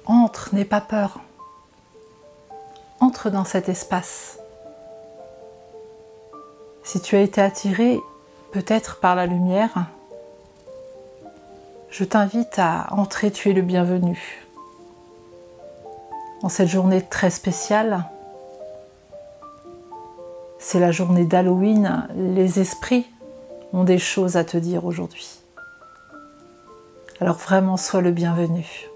Entre, n'aie pas peur. Entre dans cet espace. Si tu as été attiré peut-être par la lumière, je t'invite à entrer, tu es le bienvenu. En cette journée très spéciale, c'est la journée d'Halloween, les esprits ont des choses à te dire aujourd'hui. Alors vraiment, sois le bienvenu.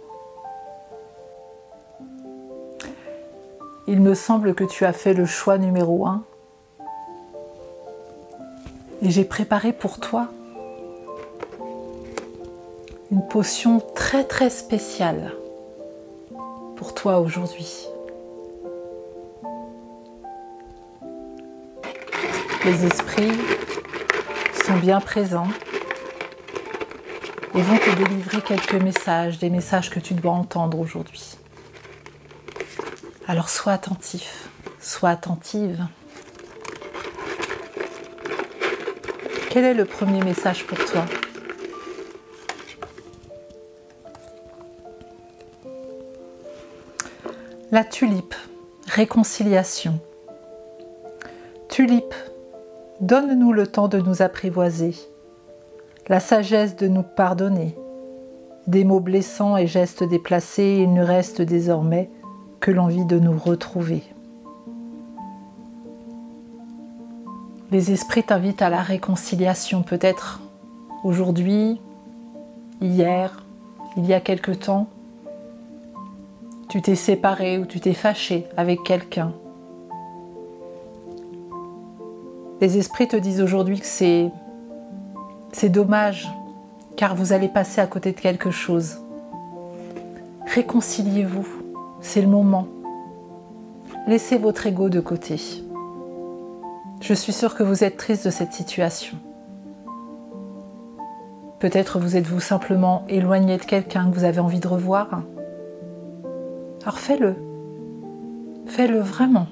Il me semble que tu as fait le choix numéro 1 et j'ai préparé pour toi une potion très très spéciale pour toi aujourd'hui. Les esprits sont bien présents et vont te délivrer quelques messages, des messages que tu dois entendre aujourd'hui. Alors sois attentif, sois attentive. Quel est le premier message pour toi ? La tulipe, réconciliation. Tulipe, donne-nous le temps de nous apprivoiser, la sagesse de nous pardonner. Des mots blessants et gestes déplacés, il ne reste désormais que l'envie de nous retrouver. Les esprits t'invitent à la réconciliation, peut-être aujourd'hui, hier, il y a quelque temps. Tu t'es séparé ou tu t'es fâché avec quelqu'un. Les esprits te disent aujourd'hui que c'est dommage, car vous allez passer à côté de quelque chose. Réconciliez-vous, c'est le moment. Laissez votre ego de côté. Je suis sûre que vous êtes triste de cette situation. Peut-être vous êtes-vous simplement éloigné de quelqu'un que vous avez envie de revoir. Alors fais-le. Fais-le vraiment.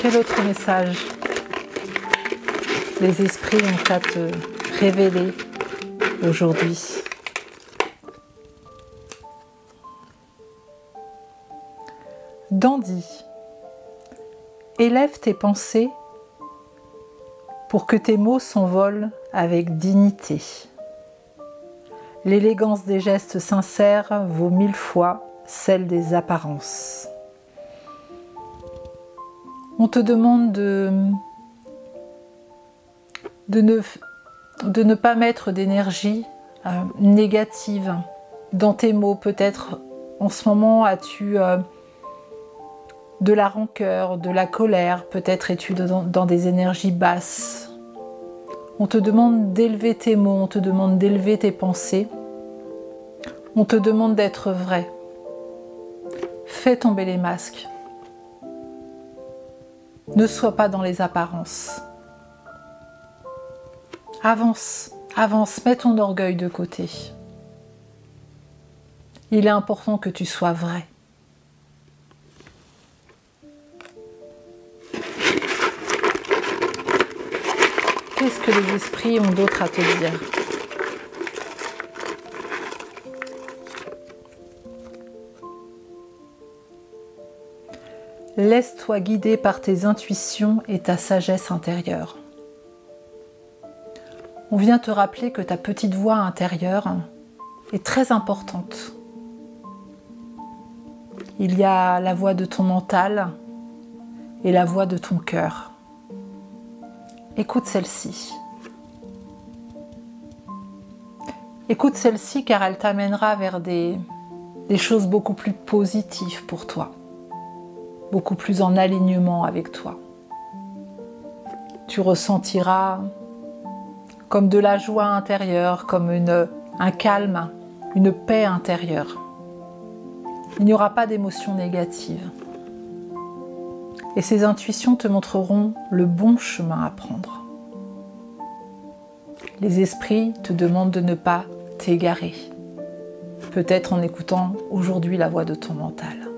Quel autre message les esprits ont à te révéler aujourd'hui ? Dandy, élève tes pensées pour que tes mots s'envolent avec dignité. L'élégance des gestes sincères vaut 1000 fois celle des apparences. On te demande de ne pas mettre d'énergie négative dans tes mots. Peut-être en ce moment as-tu de la rancœur, de la colère, peut-être es-tu dans des énergies basses. On te demande d'élever tes mots, on te demande d'élever tes pensées, on te demande d'être vrai. Fais tomber les masques. Ne sois pas dans les apparences. Avance, avance, mets ton orgueil de côté. Il est important que tu sois vrai. Qu'est-ce que les esprits ont d'autre à te dire ? Laisse-toi guider par tes intuitions et ta sagesse intérieure. On vient te rappeler que ta petite voix intérieure est très importante. Il y a la voix de ton mental et la voix de ton cœur. Écoute celle-ci. Écoute celle-ci car elle t'amènera vers des choses beaucoup plus positives pour toi, beaucoup plus en alignement avec toi. Tu ressentiras comme de la joie intérieure, comme un calme, une paix intérieure. Il n'y aura pas d'émotions négatives. Et ces intuitions te montreront le bon chemin à prendre. Les esprits te demandent de ne pas t'égarer. Peut-être en écoutant aujourd'hui la voix de ton mental.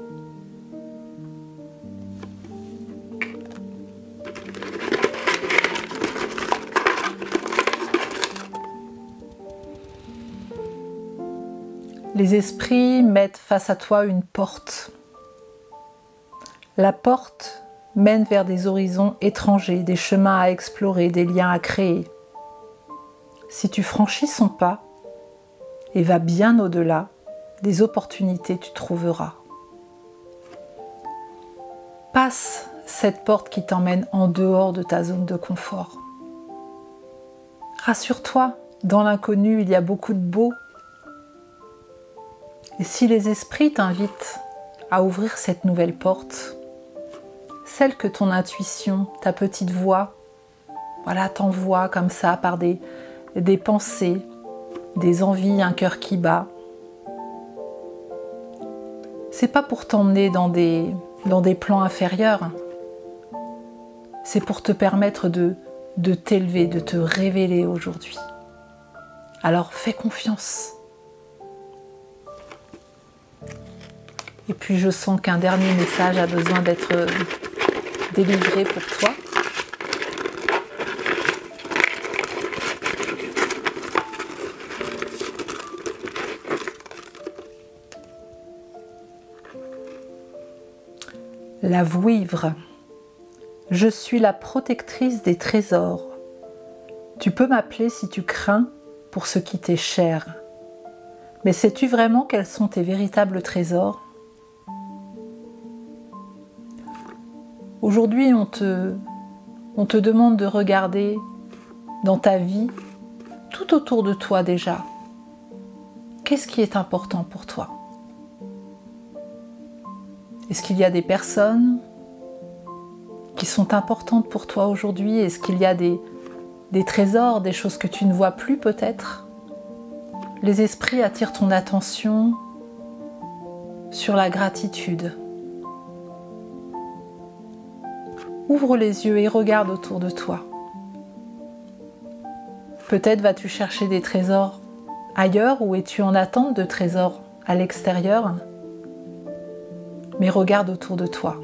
Les esprits mettent face à toi une porte. La porte mène vers des horizons étrangers, des chemins à explorer, des liens à créer. Si tu franchis son pas et vas bien au-delà, des opportunités tu trouveras. Passe cette porte qui t'emmène en dehors de ta zone de confort. Rassure-toi, dans l'inconnu, il y a beaucoup de beau. Et si les esprits t'invitent à ouvrir cette nouvelle porte, celle que ton intuition, ta petite voix, t'envoie comme ça par des pensées, des envies, un cœur qui bat, c'est pas pour t'emmener dans des plans inférieurs, c'est pour te permettre de t'élever, de te révéler aujourd'hui. Alors fais confiance. Et puis je sens qu'un dernier message a besoin d'être délivré pour toi. La vouivre. Je suis la protectrice des trésors. Tu peux m'appeler si tu crains pour ce qui t'est cher. Mais sais-tu vraiment quels sont tes véritables trésors ? Aujourd'hui, on te demande de regarder dans ta vie, tout autour de toi déjà. Qu'est-ce qui est important pour toi ? Est-ce qu'il y a des personnes qui sont importantes pour toi aujourd'hui ? Est-ce qu'il y a des trésors, des choses que tu ne vois plus peut-être ? Les esprits attirent ton attention sur la gratitude. Ouvre les yeux et regarde autour de toi. Peut-être vas-tu chercher des trésors ailleurs ou es-tu en attente de trésors à l'extérieur ? Mais regarde autour de toi,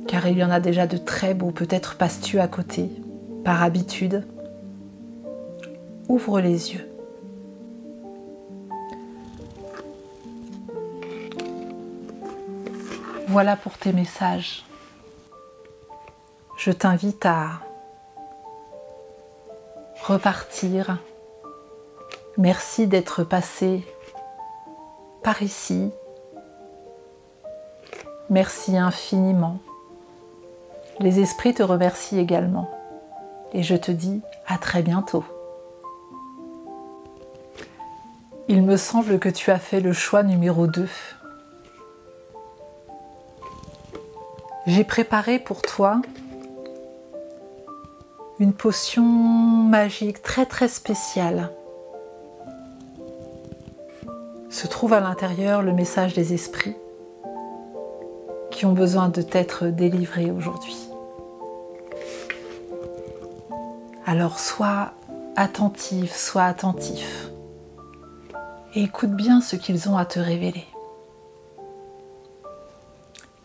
car il y en a déjà de très beaux. Peut-être passes-tu à côté, par habitude. Ouvre les yeux. Voilà pour tes messages. Je t'invite à repartir. Merci d'être passé par ici. Merci infiniment. Les esprits te remercient également. Et je te dis à très bientôt. Il me semble que tu as fait le choix numéro 2. J'ai préparé pour toi une potion magique très très spéciale. Se trouve à l'intérieur le message des esprits qui ont besoin de t'être délivrés aujourd'hui. Alors sois attentive, sois attentif et écoute bien ce qu'ils ont à te révéler.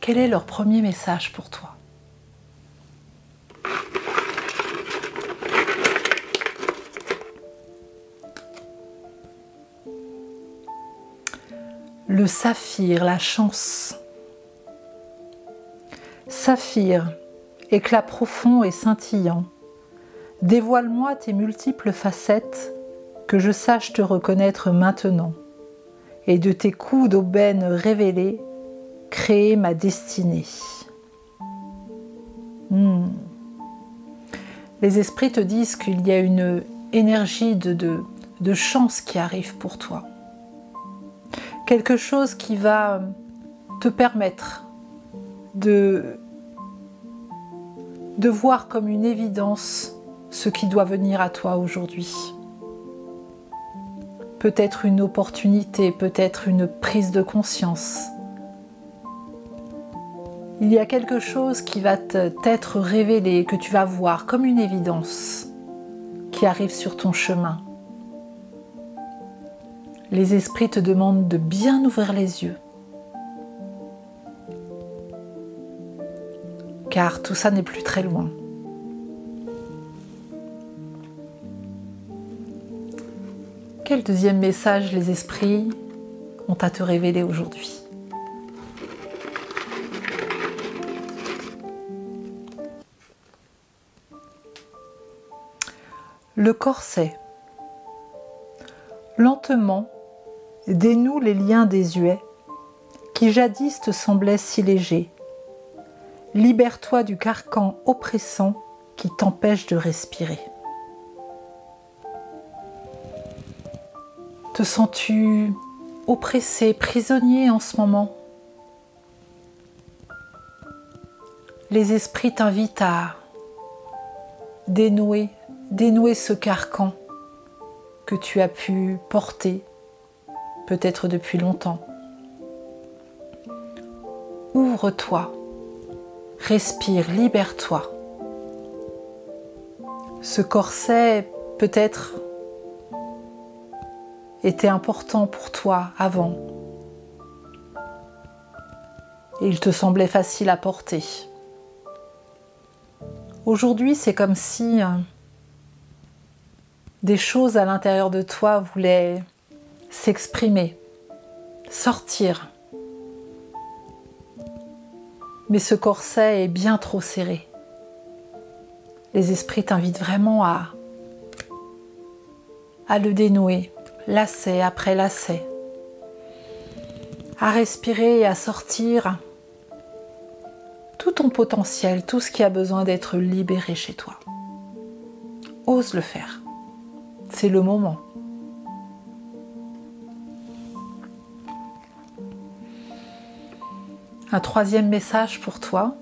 Quel est leur premier message pour toi ? Le saphir, la chance. Saphir, éclat profond et scintillant, dévoile-moi tes multiples facettes, que je sache te reconnaître maintenant, et de tes coups d'aubaine révélés, créer ma destinée. Les esprits te disent qu'il y a une énergie de chance qui arrive pour toi. Quelque chose qui va te permettre de voir comme une évidence ce qui doit venir à toi aujourd'hui. Peut-être une opportunité, peut-être une prise de conscience. Il y a quelque chose qui va t'être révélé, que tu vas voir comme une évidence qui arrive sur ton chemin. Les esprits te demandent de bien ouvrir les yeux. Car tout ça n'est plus très loin. Quel deuxième message les esprits ont à te révéler aujourd'hui. Le corset. Lentement, dénoue les liens désuets qui jadis te semblaient si légers. Libère-toi du carcan oppressant qui t'empêche de respirer. Te sens-tu oppressé, prisonnier en ce moment? Les esprits t'invitent à dénouer ce carcan que tu as pu porter, peut-être depuis longtemps. Ouvre-toi, respire, libère-toi. Ce corset, peut-être, était important pour toi avant. Et il te semblait facile à porter. Aujourd'hui, c'est comme si des choses à l'intérieur de toi voulaient s'exprimer, sortir. Mais ce corset est bien trop serré. Les esprits t'invitent vraiment à le dénouer, lacet après lacet, à respirer et à sortir tout ton potentiel, tout ce qui a besoin d'être libéré chez toi. Ose le faire. C'est le moment. Un troisième message pour toi.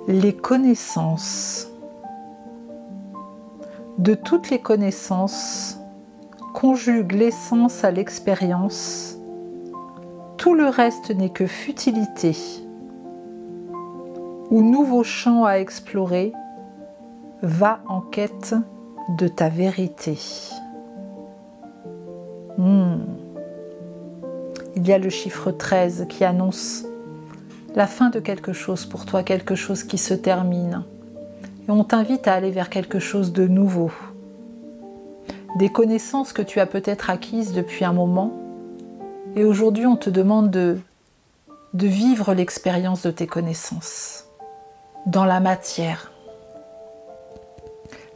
Les connaissances. De toutes les connaissances, conjugue l'essence à l'expérience. Tout le reste n'est que futilité. Ou nouveau champ à explorer, va en quête de ta vérité. Il y a le chiffre 13 qui annonce la fin de quelque chose pour toi, quelque chose qui se termine. Et on t'invite à aller vers quelque chose de nouveau. Des connaissances que tu as peut-être acquises depuis un moment. Et aujourd'hui, on te demande de vivre l'expérience de tes connaissances dans la matière.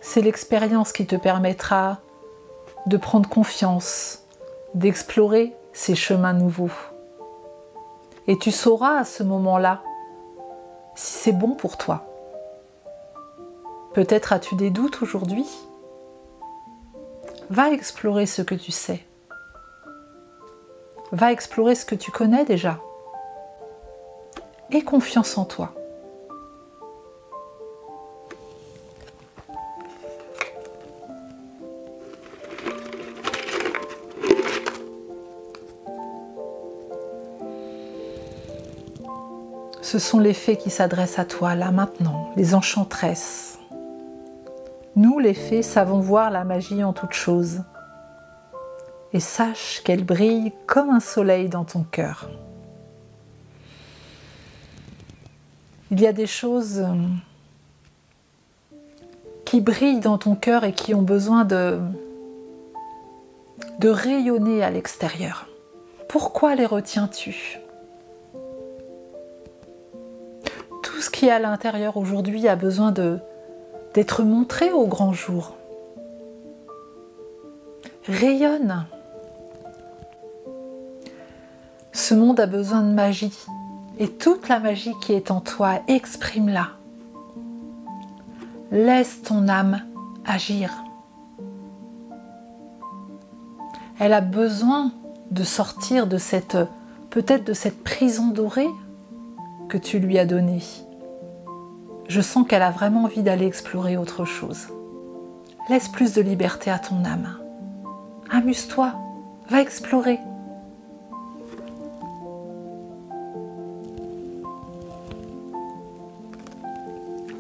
C'est l'expérience qui te permettra de prendre confiance, d'explorer ces chemins nouveaux. Et tu sauras à ce moment-là si c'est bon pour toi. Peut-être as-tu des doutes aujourd'hui? Va explorer ce que tu sais. Va explorer ce que tu connais déjà. Aie confiance en toi. Ce sont les fées qui s'adressent à toi là maintenant, les enchantresses. Nous, les fées, savons voir la magie en toute chose. Et sache qu'elle brille comme un soleil dans ton cœur. Il y a des choses qui brillent dans ton cœur et qui ont besoin de rayonner à l'extérieur. Pourquoi les retiens-tu ? Tout ce qui est à l'intérieur aujourd'hui a besoin d'être montré au grand jour. Rayonne. Ce monde a besoin de magie. Et toute la magie qui est en toi, exprime-la. Laisse ton âme agir. Elle a besoin de sortir de peut-être de cette prison dorée que tu lui as donnée. Je sens qu'elle a vraiment envie d'aller explorer autre chose. Laisse plus de liberté à ton âme. Amuse-toi, va explorer.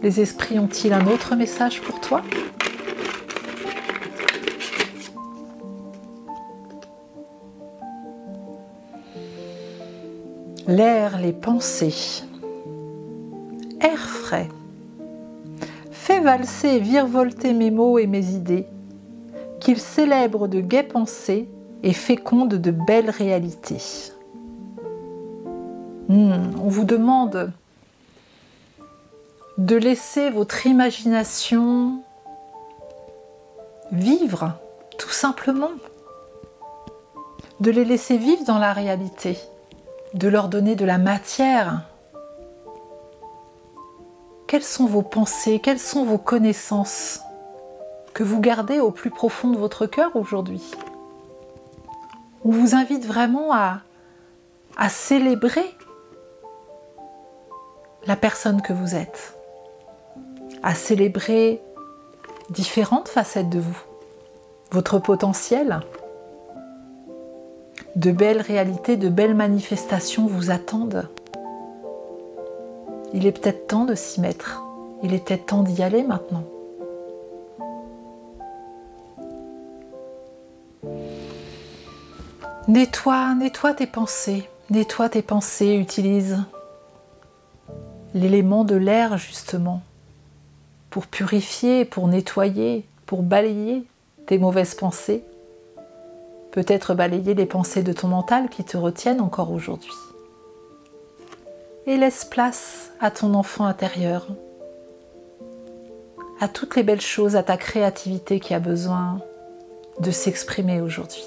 Les esprits ont-ils un autre message pour toi ? L'air, les pensées. Air frais. Fais valser et virevolter mes mots et mes idées, qu'ils célèbrent de gaies pensées et fécondent de belles réalités. On vous demande de laisser votre imagination vivre, tout simplement. De les laisser vivre dans la réalité, de leur donner de la matière. Quelles sont vos pensées, quelles sont vos connaissances que vous gardez au plus profond de votre cœur aujourd'hui? On vous invite vraiment à célébrer la personne que vous êtes, à célébrer différentes facettes de vous, votre potentiel. De belles réalités, de belles manifestations vous attendent. Il est peut-être temps de s'y mettre. Il est peut-être temps d'y aller maintenant. Nettoie tes pensées. Nettoie tes pensées, utilise l'élément de l'air justement pour purifier, pour nettoyer, pour balayer tes mauvaises pensées. Peut-être balayer les pensées de ton mental qui te retiennent encore aujourd'hui. Et laisse place à ton enfant intérieur, à toutes les belles choses, à ta créativité qui a besoin de s'exprimer aujourd'hui.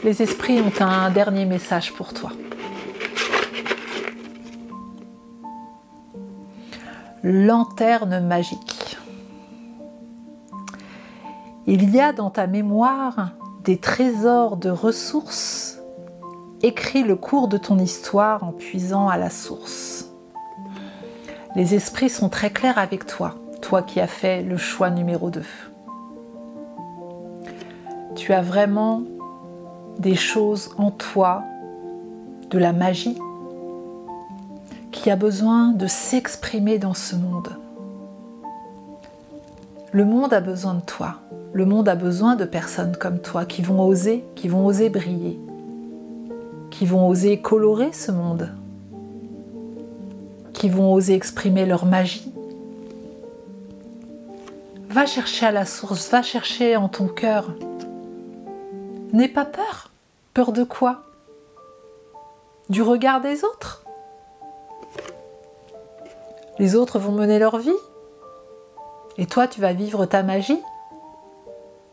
Les esprits ont un dernier message pour toi. Lanterne magique. Il y a dans ta mémoire des trésors de ressources. Écris le cours de ton histoire en puisant à la source. Les esprits sont très clairs avec toi, toi qui as fait le choix numéro 2. Tu as vraiment des choses en toi, de la magie, qui a besoin de s'exprimer dans ce monde. Le monde a besoin de toi. Le monde a besoin de personnes comme toi qui vont oser briller, qui vont oser colorer ce monde, qui vont oser exprimer leur magie. Va chercher à la source, va chercher en ton cœur. N'aie pas peur. Peur de quoi? Du regard des autres? Les autres vont mener leur vie et toi tu vas vivre ta magie.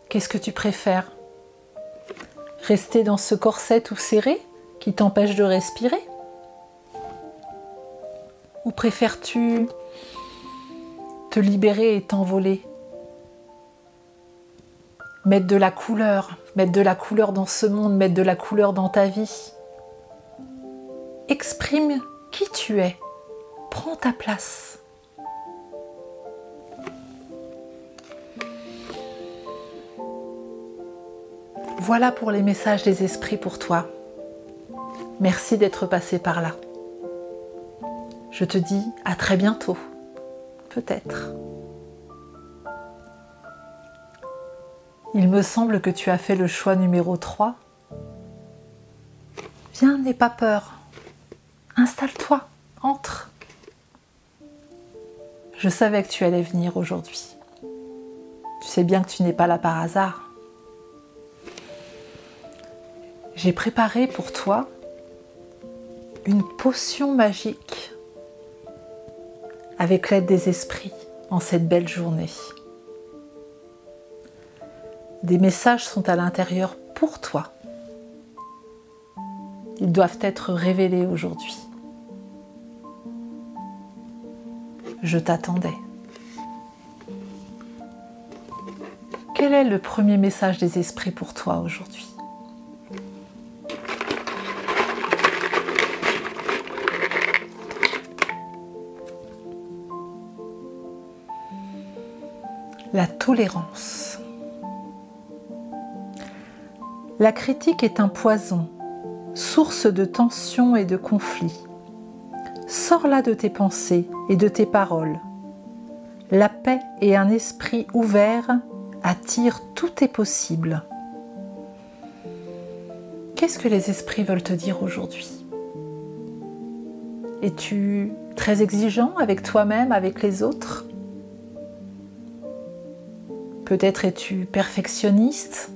Qu'est-ce que tu préfères? Rester dans ce corset tout serré qui t'empêche de respirer? Ou préfères-tu te libérer et t'envoler? Mettre de la couleur dans ce monde, mettre de la couleur dans ta vie. Exprime qui tu es. Prends ta place. Voilà pour les messages des esprits pour toi. Merci d'être passé par là. Je te dis à très bientôt. Peut-être. Il me semble que tu as fait le choix numéro 3. Viens, n'aie pas peur. Installe-toi, entre. Je savais que tu allais venir aujourd'hui. Tu sais bien que tu n'es pas là par hasard. J'ai préparé pour toi une potion magique avec l'aide des esprits en cette belle journée. Des messages sont à l'intérieur pour toi. Ils doivent être révélés aujourd'hui. Je t'attendais. Quel est le premier message des esprits pour toi aujourd'hui? La tolérance. La critique est un poison, source de tension et de conflit. Sors-la de tes pensées et de tes paroles. La paix et un esprit ouvert attirent tous tes possibles. Qu'est-ce que les esprits veulent te dire aujourd'hui? Es-tu très exigeant avec toi-même, avec les autres? Peut-être es-tu perfectionniste?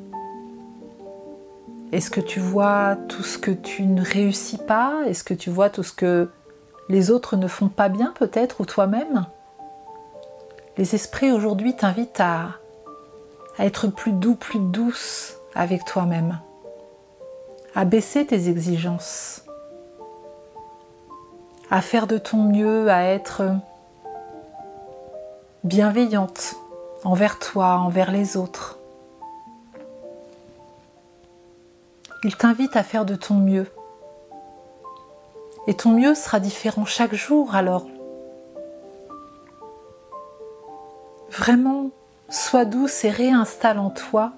Est-ce que tu vois tout ce que tu ne réussis pas? Est-ce que tu vois tout ce que les autres ne font pas bien peut-être, ou toi-même? Les esprits aujourd'hui t'invitent à être plus doux, plus douce avec toi-même, à baisser tes exigences, à faire de ton mieux, à être bienveillante envers toi, envers les autres. Il t'invite à faire de ton mieux. Et ton mieux sera différent chaque jour alors. Vraiment, sois douce et réinstalle en toi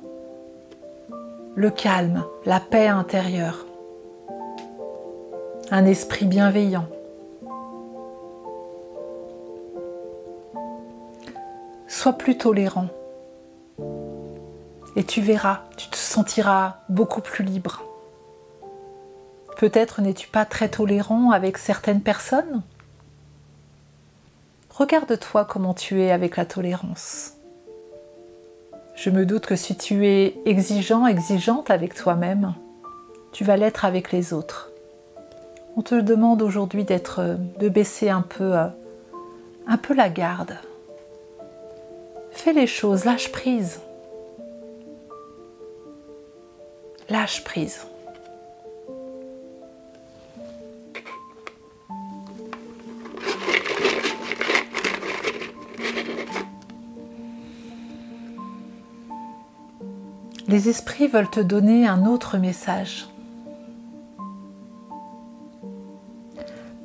le calme, la paix intérieure, un esprit bienveillant. Sois plus tolérant et tu verras, tu te sentiras beaucoup plus libre. Peut-être n'es-tu pas très tolérant avec certaines personnes? Regarde-toi comment tu es avec la tolérance. Je me doute que si tu es exigeant, exigeante avec toi-même, tu vas l'être avec les autres. On te demande aujourd'hui de baisser un peu la garde. Fais les choses, lâche prise. Lâche prise. Les esprits veulent te donner un autre message.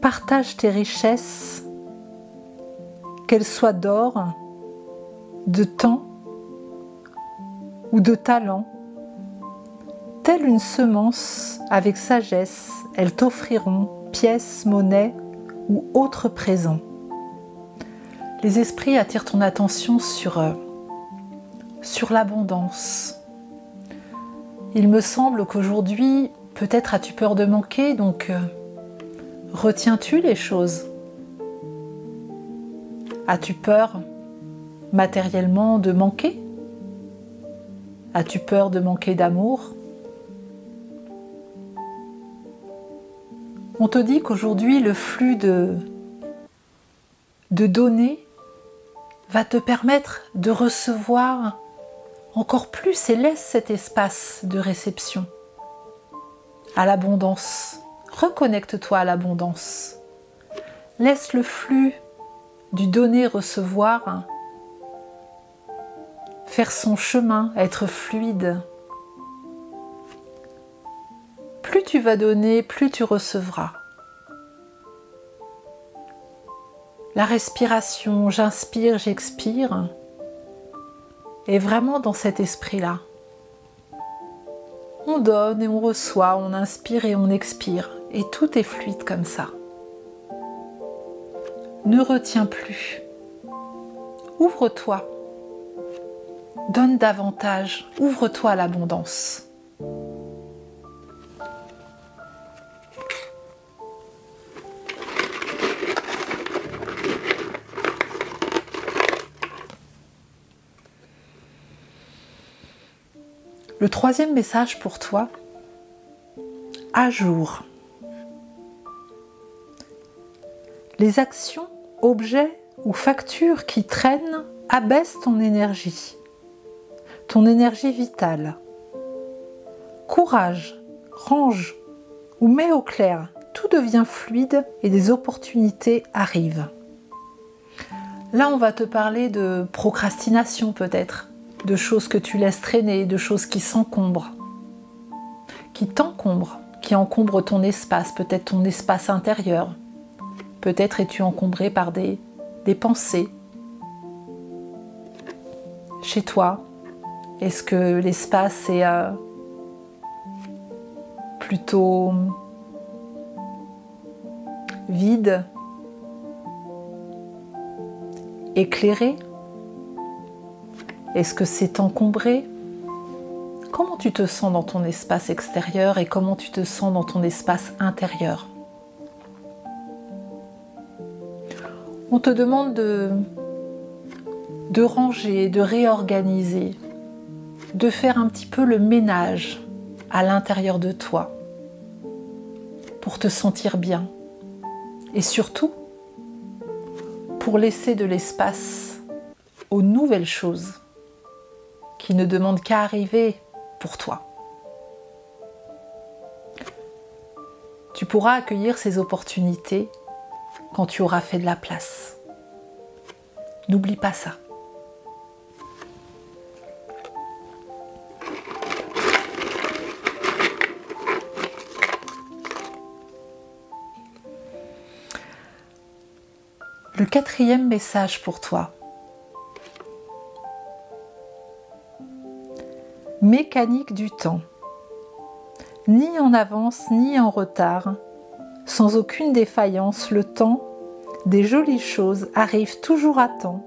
Partage tes richesses, qu'elles soient d'or, de temps ou de talent. Telle une semence, avec sagesse, elles t'offriront pièces, monnaies ou autres présents. Les esprits attirent ton attention sur l'abondance. Il me semble qu'aujourd'hui, peut-être as-tu peur de manquer, donc retiens-tu les choses? As-tu peur matériellement de manquer? As-tu peur de manquer d'amour? On te dit qu'aujourd'hui, le flux de données va te permettre de recevoir encore plus et laisse cet espace de réception à l'abondance. Reconnecte-toi à l'abondance. Laisse le flux du donner-recevoir faire son chemin, être fluide. Plus tu vas donner, plus tu recevras. La respiration, j'inspire, j'expire, est vraiment dans cet esprit-là. On donne et on reçoit, on inspire et on expire, et tout est fluide comme ça. Ne retiens plus. Ouvre-toi. Donne davantage. Ouvre-toi à l'abondance. Le troisième message pour toi, à jour. Les actions, objets ou factures qui traînent abaissent ton énergie vitale. Courage, range ou mets au clair, tout devient fluide et des opportunités arrivent. Là, on va te parler de procrastination peut-être, de choses que tu laisses traîner, de choses qui s'encombrent, qui t'encombrent, qui encombrent ton espace, peut-être ton espace intérieur. Peut-être es-tu encombré par des pensées. Chez toi, est-ce que l'espace est plutôt vide, éclairé? Est-ce que c'est encombré? Comment tu te sens dans ton espace extérieur et comment tu te sens dans ton espace intérieur? On te demande de ranger, de réorganiser, de faire un petit peu le ménage à l'intérieur de toi pour te sentir bien et surtout pour laisser de l'espace aux nouvelles choses qui ne demandent qu'à arriver pour toi. Tu pourras accueillir ces opportunités quand tu auras fait de la place. N'oublie pas ça. Le 4e message pour toi. Mécanique du temps. Ni en avance ni en retard, sans aucune défaillance, le temps des jolies choses arrive toujours à temps.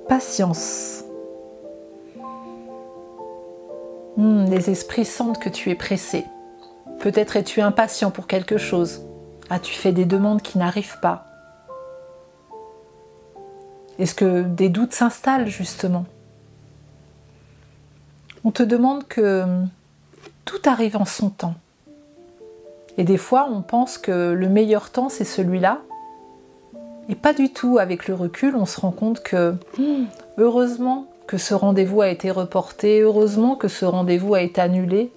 Patience. Les esprits sentent que tu es pressé. Peut-être es-tu impatient pour quelque chose. As-tu fait des demandes qui n'arrivent pas? Est-ce que des doutes s'installent justement? On te demande que tout arrive en son temps. Et des fois, on pense que le meilleur temps, c'est celui-là. Et pas du tout. Avec le recul, on se rend compte que heureusement que ce rendez-vous a été reporté, heureusement que ce rendez-vous a été annulé,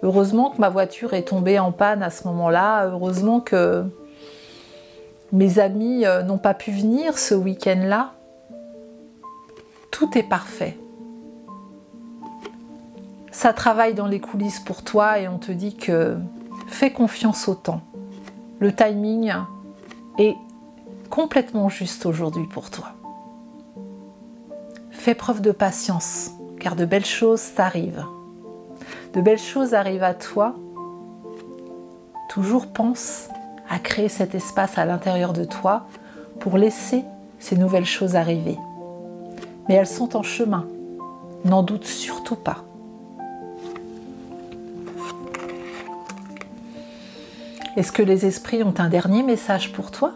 heureusement que ma voiture est tombée en panne à ce moment-là, heureusement que mes amis n'ont pas pu venir ce week-end-là. Tout est parfait. Ça travaille dans les coulisses pour toi et on te dit que fais confiance au temps. Le timing est complètement juste aujourd'hui pour toi. Fais preuve de patience, car de belles choses t'arrivent. De belles choses arrivent à toi. Toujours pense à créer cet espace à l'intérieur de toi pour laisser ces nouvelles choses arriver. Mais elles sont en chemin. N'en doute surtout pas. Est-ce que les esprits ont un dernier message pour toi?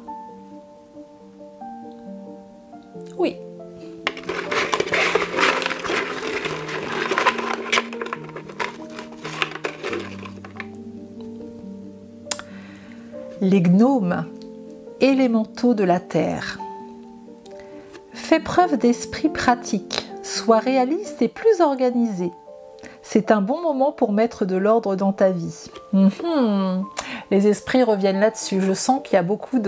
Oui. Les gnomes, élémentaux de la terre. Fais preuve d'esprit pratique, sois réaliste et plus organisé. C'est un bon moment pour mettre de l'ordre dans ta vie. Les esprits reviennent là-dessus. Je sens qu'il y a beaucoup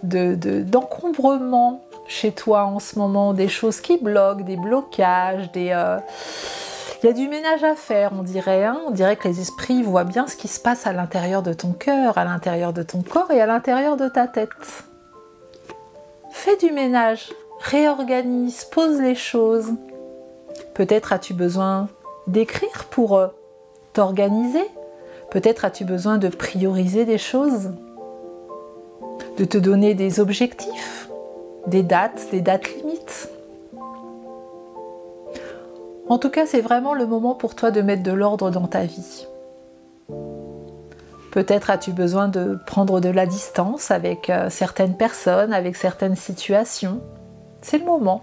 d'encombrement chez toi en ce moment, des choses qui bloquent, des blocages, il y a du ménage à faire, on dirait. On dirait que les esprits voient bien ce qui se passe à l'intérieur de ton cœur, à l'intérieur de ton corps et à l'intérieur de ta tête. Fais du ménage, réorganise, pose les choses. Peut-être as-tu besoin d'écrire pour t'organiser. Peut-être as-tu besoin de prioriser des choses, de te donner des objectifs, des dates limites. En tout cas, c'est vraiment le moment pour toi de mettre de l'ordre dans ta vie. Peut-être as-tu besoin de prendre de la distance avec certaines personnes, avec certaines situations. C'est le moment.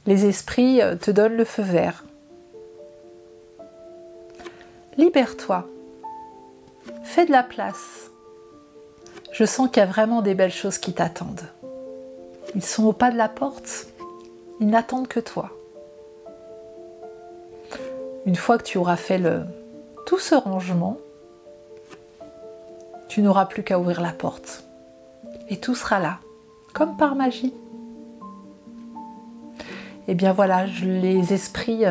Les esprits te donnent le feu vert. Libère-toi. Fais de la place. Je sens qu'il y a vraiment des belles choses qui t'attendent. Ils sont au pas de la porte. Ils n'attendent que toi. Une fois que tu auras fait tout ce rangement, tu n'auras plus qu'à ouvrir la porte. Et tout sera là, comme par magie. Et bien voilà, les esprits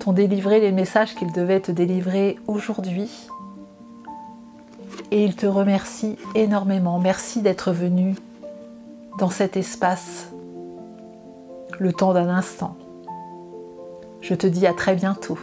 t'ont délivré les messages qu'ils devaient te délivrer aujourd'hui. Et ils te remercient énormément. Merci d'être venu dans cet espace le temps d'un instant. Je te dis à très bientôt.